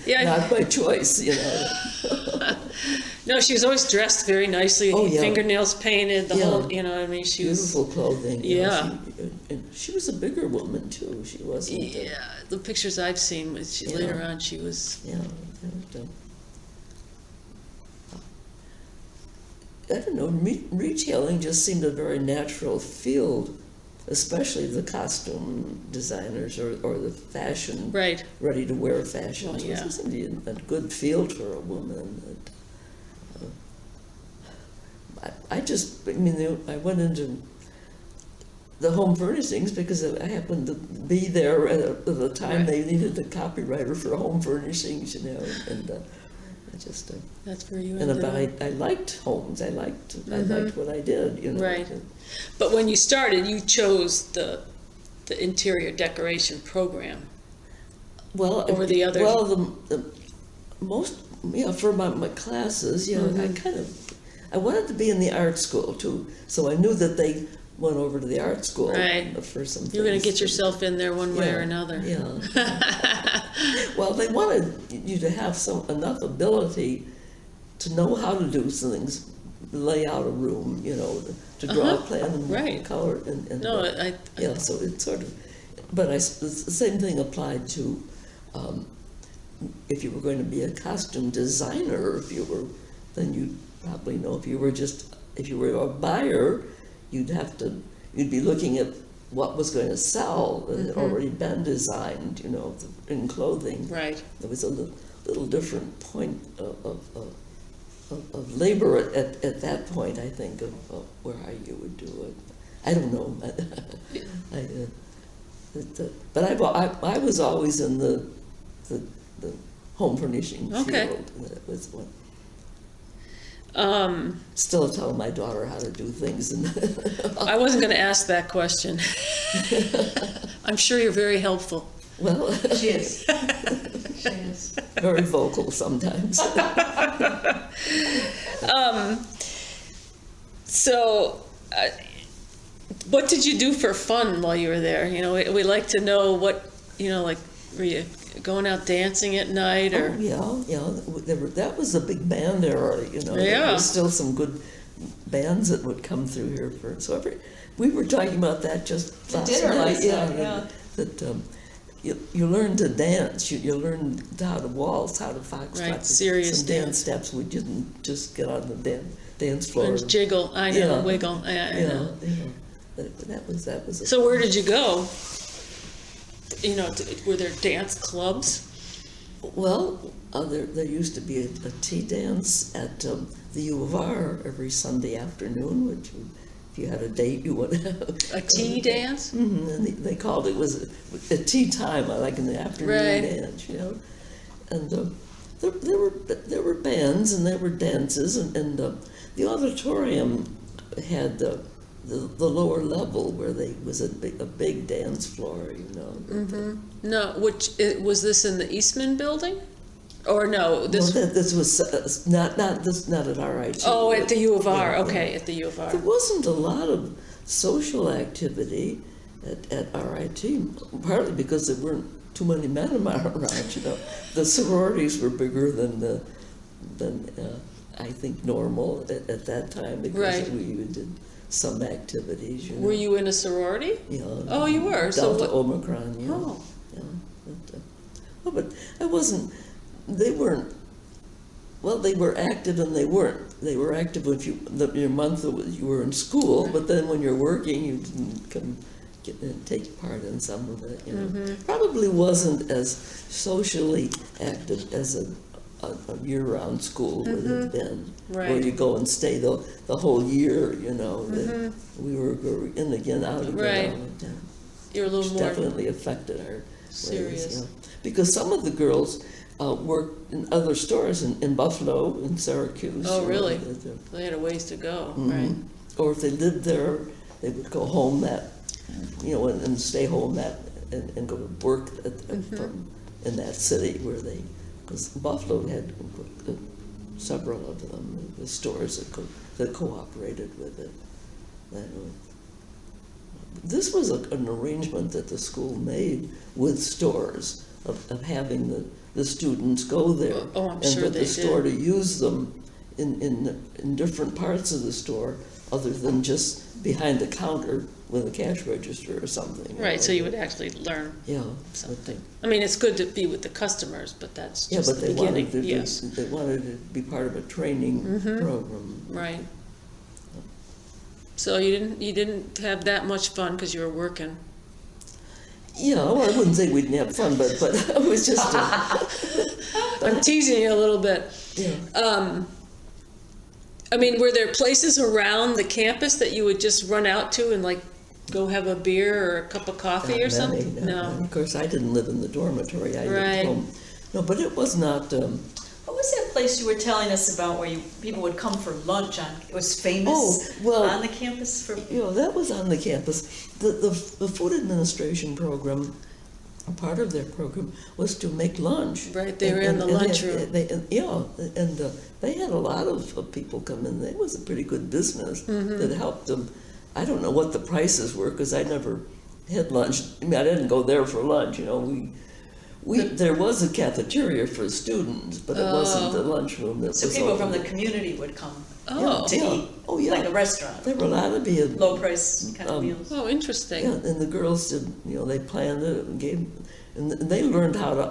not by choice, you know. No, she was always dressed very nicely, fingernails painted, the whole, you know what I mean? She beautiful was, clothing. Yeah. And she was a bigger woman, too. She wasn't. The pictures I've seen, later on, she was. Yeah. I don't know, retailing just seemed a very natural field, especially the costume designers or the fashion, Right. ready-to-wear fashion. Well, yeah. It seemed to be a good field for a woman. I went into the home furnishings because I happened to be there at the time Right. they needed a copywriter for home furnishings, and I just. That's where you And ended up. I liked homes. I liked what I did. Right. But when you started, you chose the interior decoration program. Well, Over the other- Well, the most, for my classes, I wanted to be in the art school too. So I knew that they went over to the art school Right. for some. You're going to things get yourself in there one way or another. Yeah. Well, they wanted you to have enough ability to know how to do things, lay out a room, to draw a plan and Right. color and No, yeah. So it's sort of, but the same thing applied to if you were going to be a costume designer. Then you'd probably know. If you were a buyer, you'd be looking at what was going to sell that had already been designed, in clothing. Right. There was a little different point of labor at that point, I think, of where you would do it. I don't know. But I was always in the home furnishing Okay. field. That was what. Um, Still tell my daughter how to do things. I wasn't going to ask that question. I'm sure you're very helpful. Well, She is. She is. very vocal sometimes. So, what did you do for fun while you were there? We like to know what, like, were you going out dancing at night or? Oh, yeah. That was a big band era, There Yeah. were still some good bands that would come through here we were talking about that just last dinner night. last night, yeah. That you learn to dance, you learn how to waltz, how to foxtrot. Right, serious some dance steps. We didn't just get on the dance floor. And jiggle, I know, Yeah. wiggle, I know. That was a So where did you go? Were there dance clubs? Well, there used to be a tea dance at the U of R every Sunday afternoon, which if you had a date, you would have. A tea dance? And they called it was a tea time, like in the afternoon Right. dance, And there were bands and there were dances, and the auditorium had the lower level where was a big dance floor, No, was this in the Eastman building? Or no, this, this was not at RIT. oh, at the U of R, Yeah, okay, yeah. at the U of R. There wasn't a lot of social activity at RIT, partly because there weren't too many men around, The sororities were bigger than I think normal at that time, because Right. we did some activities, Were you in a sorority? Oh, you were? So Delta what- Omicron, Oh. Yeah. But I wasn't. They weren't. Well, they were active and they weren't. They were active if your month you were in school, but then when you're working, you didn't take part in some of it. Probably wasn't as socially active as a year-round school would have been, where Right. you go and stay the whole year. That we were in again, out again. Right. All the time. You're a little Which more definitely affected our serious. ways, because some of the girls worked in other stores in Buffalo, in Syracuse. Oh, really? the- They had a ways to go, Mhm. right? Or if they lived there, they would go home and stay home and go to work in that city where because Buffalo had several of them, the stores that cooperated with it. This was an arrangement that the school made with stores of having the students go there. Oh, I'm and sure for they the store did. to use them in different parts of the store, other than just behind the counter with a cash register or something. Right, so you would actually learn Yeah. something. I mean, it's good to be with the customers, but that's Yeah, just but the they beginning. wanted to Yes, they wanted to be part of a training program. right. So you didn't have that much fun because you were working. Yeah, well, I wouldn't say we didn't have fun, but it was just, I'm teasing you a little bit. yeah. I mean, were there places around the campus that you would just run out to and like go have a beer or a cup of coffee Not or many, something? not No. many. Of course, I didn't live in the dormitory. I Right. lived home. No, but it was not. What was that place you were telling us about where people would come for lunch on, it was famous Oh, well, on the campus for? That was on the campus. The food administration program, a part of their program was to make lunch. Right, they were in the lunchroom. They had a lot of people come in. It was a pretty good business Mm-hmm. that helped them. I don't know what the prices were because I never had lunch. I mean, I didn't go there for lunch. There was a cafeteria for students, but it wasn't the lunchroom that So was people open. from the community would come Oh. to Yeah. eat, Oh, yeah. like a restaurant, There were allowed to be low price kind of meals. Oh, interesting. Yeah, and the girls did, they planned it and and they learned how to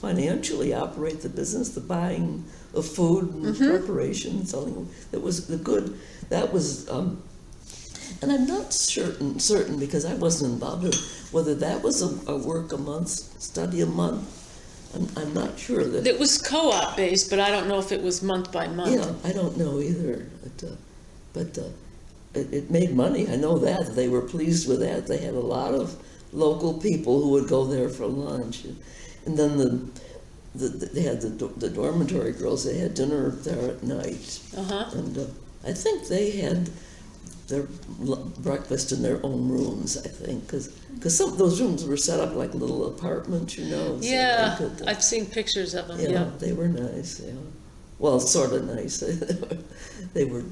financially operate the business, the buying of food and preparation, selling. That was and I'm not certain because I wasn't involved in whether that was a work a month, study a month. I'm not sure that. It was co-op based, but I don't know if it was month by month. Yeah, I don't know either, but it made money. I know that. They were pleased with that. They had a lot of local people who would go there for lunch. And then they had the dormitory girls, they had dinner there at night. Uh-huh. And I think they had their breakfast in their own rooms, I think, because some of those rooms were set up like little apartments, so Yeah, they could, I've seen pictures of them, yeah, yeah. they were nice, yeah. Well, sort of nice. They were,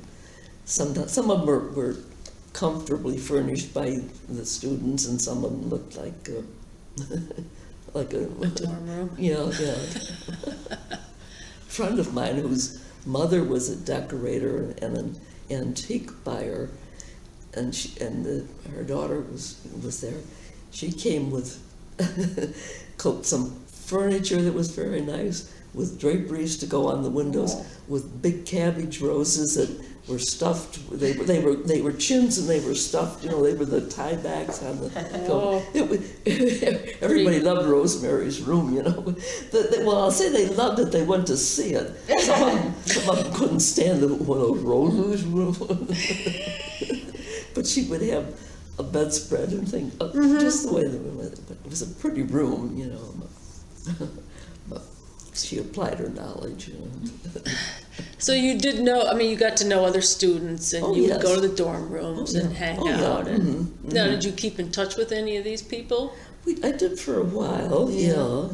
some of them were comfortably furnished by the students, and some of them looked like like a dorm room. Yeah. Friend of mine whose mother was a decorator and an antique buyer, and her daughter was there. She came with some furniture that was very nice, with draperies to go on the windows, with big cabbage roses that were stuffed. They were chintz and they were stuffed. They were the tie backs on the. Oh. Everybody loved Rosemary's Room. Well, I'll say they loved it. They went to see it. Some of them couldn't stand one of those Rosemary's Room. But she would have a bedspread and things, just the way the room was. But it was a pretty room, But she applied her knowledge. So you did know, you got to know other students, and you would go to the dorm rooms and hang out. And now, did you keep in touch with any of these people? I did for a while, yeah.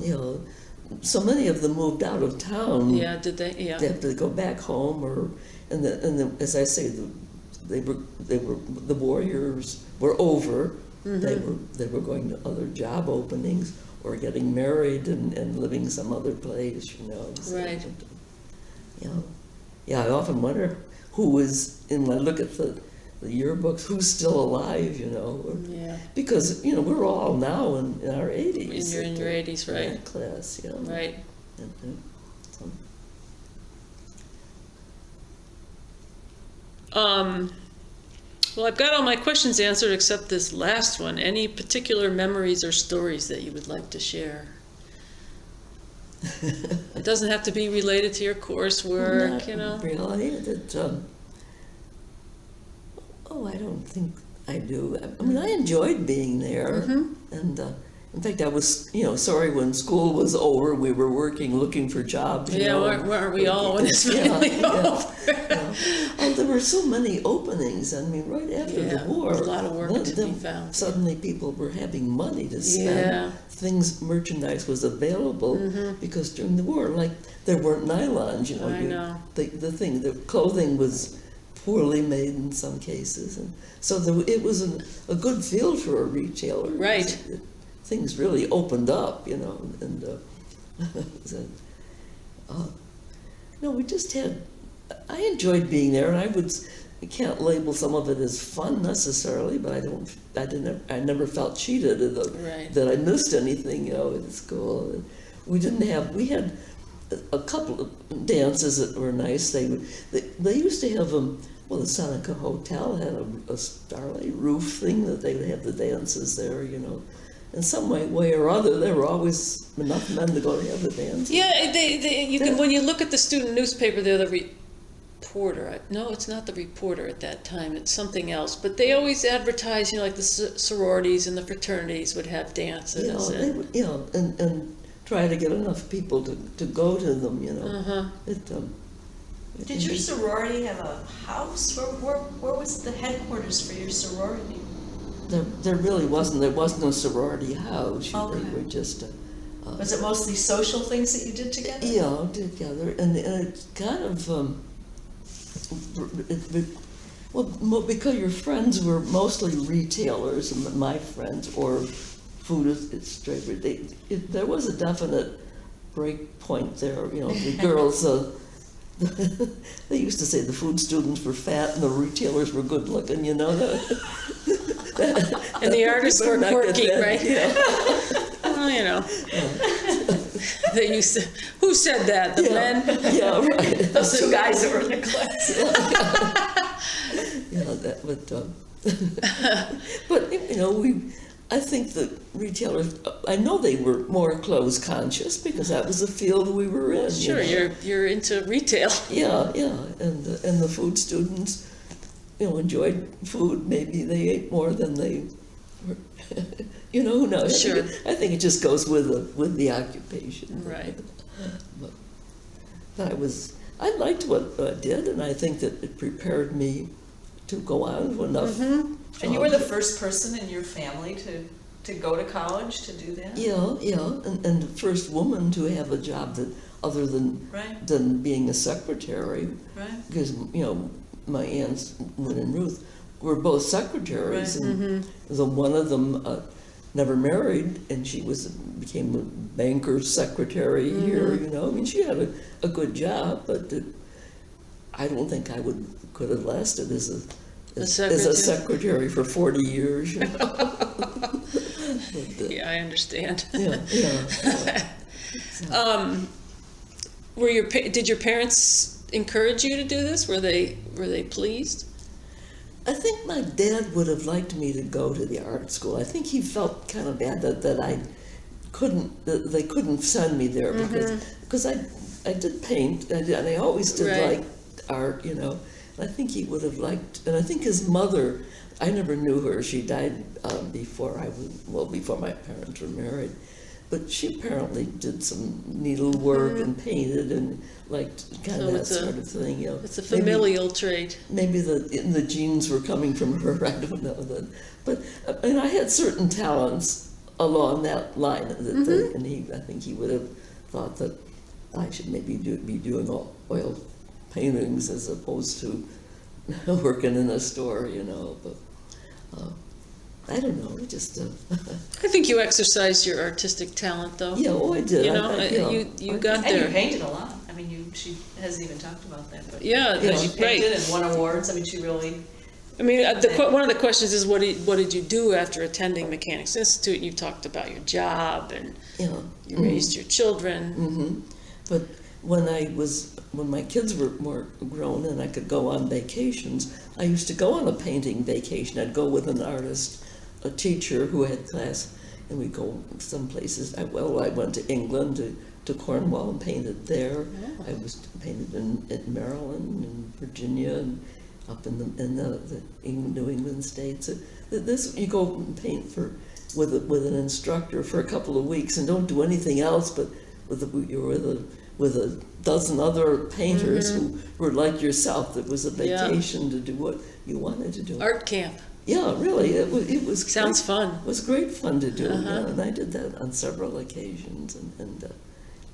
So many of them moved out of town. Yeah, did they? Yeah. They have to go back home, as I say, the warriors were over. They were going to other job openings or getting married and living some other place, Right. Yeah, I often wonder who is, when I look at the yearbooks, who's still alive, Yeah. Because, we're all now in our 80s. You're in your 80s, right? That class, Right. So, Well, I've got all my questions answered except this last one. Any particular memories or stories that you would like to share? It doesn't have to be related to your coursework, Not really. I don't think I do. I enjoyed being there, and in fact, I was, sorry when school was over. We were looking for jobs. Weren't we all when it's finally over? Oh, there were so many openings. Right after the war, a lot of work to be found. Suddenly, people were having money to spend. Merchandise was available because during the war, there weren't nylons. I know. The clothing was poorly made in some cases, and so it was a good field for a retailer. Right. Things really opened up, and we just had. I enjoyed being there, and I can't label some of it as fun necessarily, but I never felt cheated that I missed anything, at school. We had a couple of dances that were nice. They used to have well, the Seneca Hotel had a starlight roof thing that they would have the dances there, you know. In some way or other, there were always enough men to go to have the dance. Yeah, you can, when you look at the student newspaper, they're the reporter. No, it's not the reporter at that time, it's something else. But they always advertise, you know, like the sororities and the fraternities would have dances. You know, they would, you know, and try to get enough people to go to them, you know. Uh-huh. Did your sorority have a house? Where was the headquarters for your sorority? There really wasn't. There was no sorority house. Okay. They were just. Was it mostly social things that you did together? Yeah, together, and it kind of. Well, because your friends were mostly retailers, and my friends, or food distributors, there was a definite break point there. You know, the girls. They used to say the food students were fat and the retailers were good looking. You know. And the artists were quirky, right? Yeah. Well, you know. They used to, who said that? The men? Yeah, right. Those two guys that were in the class. Yeah, that, but you know, I think the retailers, I know they were more clothes conscious because that was the field we were in. Sure, you know? you're into retail. Yeah, and the food students, you know, enjoyed food. Maybe they ate more than they were. You know, who knows? Sure. I think it just goes with the occupation. Right. But I liked what I did, and I think that it prepared me to go on to enough. And you were the first person in your family to go to college to do that? Yeah, and the first woman to have a job that other than Right. than being a secretary, Right. because you know my aunts Lynn and Ruth were both secretaries, Right. and the one of them never married, and she became a banker's secretary here. You know, I mean, she had a good job, but I don't think I could have lasted as a secretary for 40 years. You know? But, Yeah, I understand. yeah. Did your parents encourage you to do this? Were they pleased? I think my dad would have liked me to go to the art school. I think he felt kind of bad that they couldn't send me there because I did paint and I always did Right. like art, you know. And I think he would have liked, and I think his mother, I never knew her. She died before my parents were married. But she apparently did some needlework and painted and liked kind of that sort of thing. You know, It's a familial trait. Maybe the genes were coming from her. I don't know that, but and I had certain talents along that line. I think he would have thought that I should maybe be doing oil paintings as opposed to working in a store. You know, but. I don't know, just... I think you exercised your artistic talent, though. Yeah, I did. You know, you got And there. you painted a lot. I mean, she hasn't even talked about that, but. Yeah, You know, she right. painted and won awards. I mean, she really. I mean, one of the questions is, what did you do after attending Mechanics Institute? You talked about your job and you raised your children. But when my kids were more grown and I could go on vacations, I used to go on a painting vacation. I'd go with an artist, a teacher who had class, and we'd go some places. I went to England, to Cornwall and painted there. I was painted in Maryland and Virginia and up in the New England states. You go and paint with an instructor for a couple of weeks and don't do anything else, but you're with a dozen other painters who were like yourself. It was a vacation to do what you wanted to do. Art camp. Yeah, really, it was. Sounds fun. It was great fun to do, yeah, and I did that on several occasions, and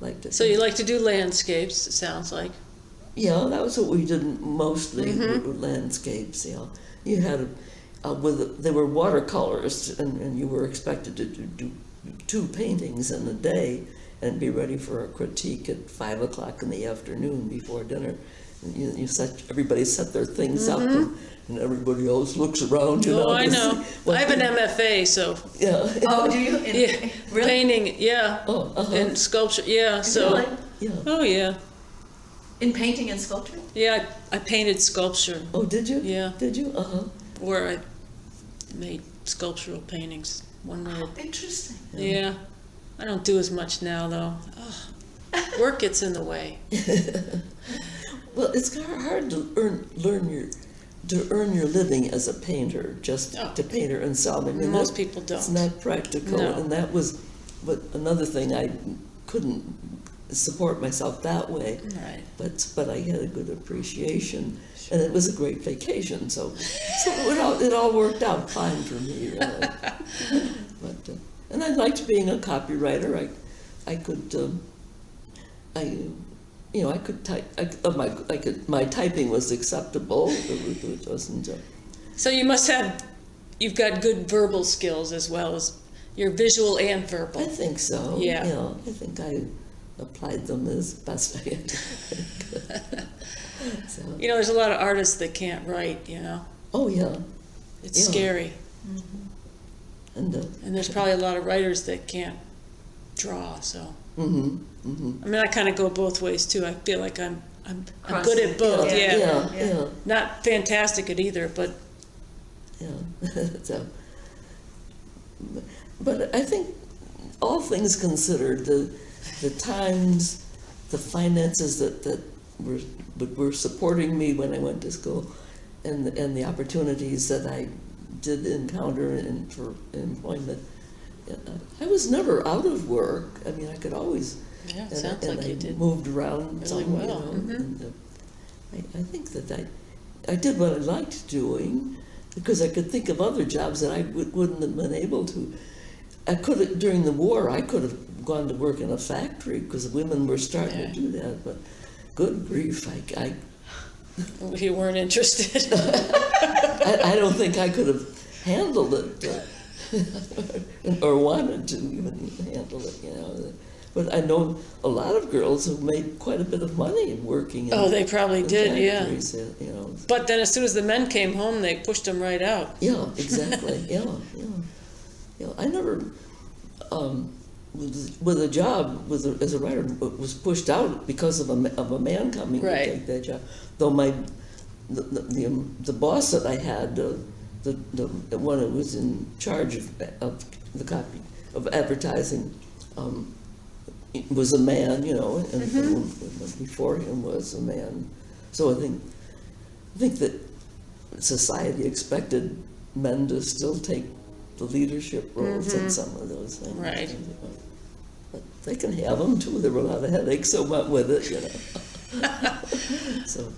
liked it. So you like to do landscapes, it sounds like. Yeah, that was what we did mostly, landscapes. Yeah, you had they were watercolors, and you were expected to do 2 paintings in a day, and be ready for a critique at 5 o'clock in the afternoon before dinner. And everybody set their things up, and everybody else looks around. I know. I have an MFA, so. Yeah. Oh, do you? Yeah, Really? painting, yeah. Oh, And sculpture, yeah. So. Really? Yeah. Oh yeah. In painting and sculpture? Yeah, I painted sculpture, Oh, did you? Yeah. Did you? where I made sculptural paintings. One where, Interesting. yeah. I don't do as much now, though. Ugh, work gets in the way. Well, it's hard to earn your living as a painter, just Oh. to painter and sell. I mean, Most people It's don't. not practical, No. and that was, but another thing, I couldn't support myself that way. Right. But I had a good appreciation, and it was a great vacation. So it all worked out fine for me. Really. But and I liked being a copywriter. I could I could type. My typing was acceptable. It wasn't. So you've got good verbal skills as well as your visual and verbal. I think so. Yeah. I think I applied them as best I could. So. There's a lot of artists that can't write, Oh yeah. It's Yeah. scary. And. And there's probably a lot of writers that can't draw, so. Mm-hmm. Mm-hmm. I mean, I kind of go both ways too. I feel like I'm Cross good it, at both, yeah. yeah. Yeah. Not fantastic at either, but Yeah. So, but I think all things considered, the times, the finances that were supporting me when I went to school, and the opportunities that I did encounter for employment, I was never out of work. I mean, I could always. yeah, it sounds like I you did. moved around really some, well. Mhm. and, I think that I did what I liked doing, because I could think of other jobs that I wouldn't have been able to. I could have, during the war, I could have gone to work in a factory, because women were starting Yeah. to do that, but good grief, You weren't interested. I don't think I could have handled it, or wanted to even handle it, But I know a lot of girls who made quite a bit of money working in Oh, they probably in did, yeah. factories, But then as soon as the men came home, they pushed them right out. Yeah, exactly. Yeah. I never, with a job as a writer, was pushed out because of a man coming Right. to take that job. Though the boss that I had, the one that was in charge of the copy of advertising, was a man, and before him was a man. So I think that society expected men to still take the leadership roles in some of those things. Right. But they can have them too. There were a lot of headaches so went with it, So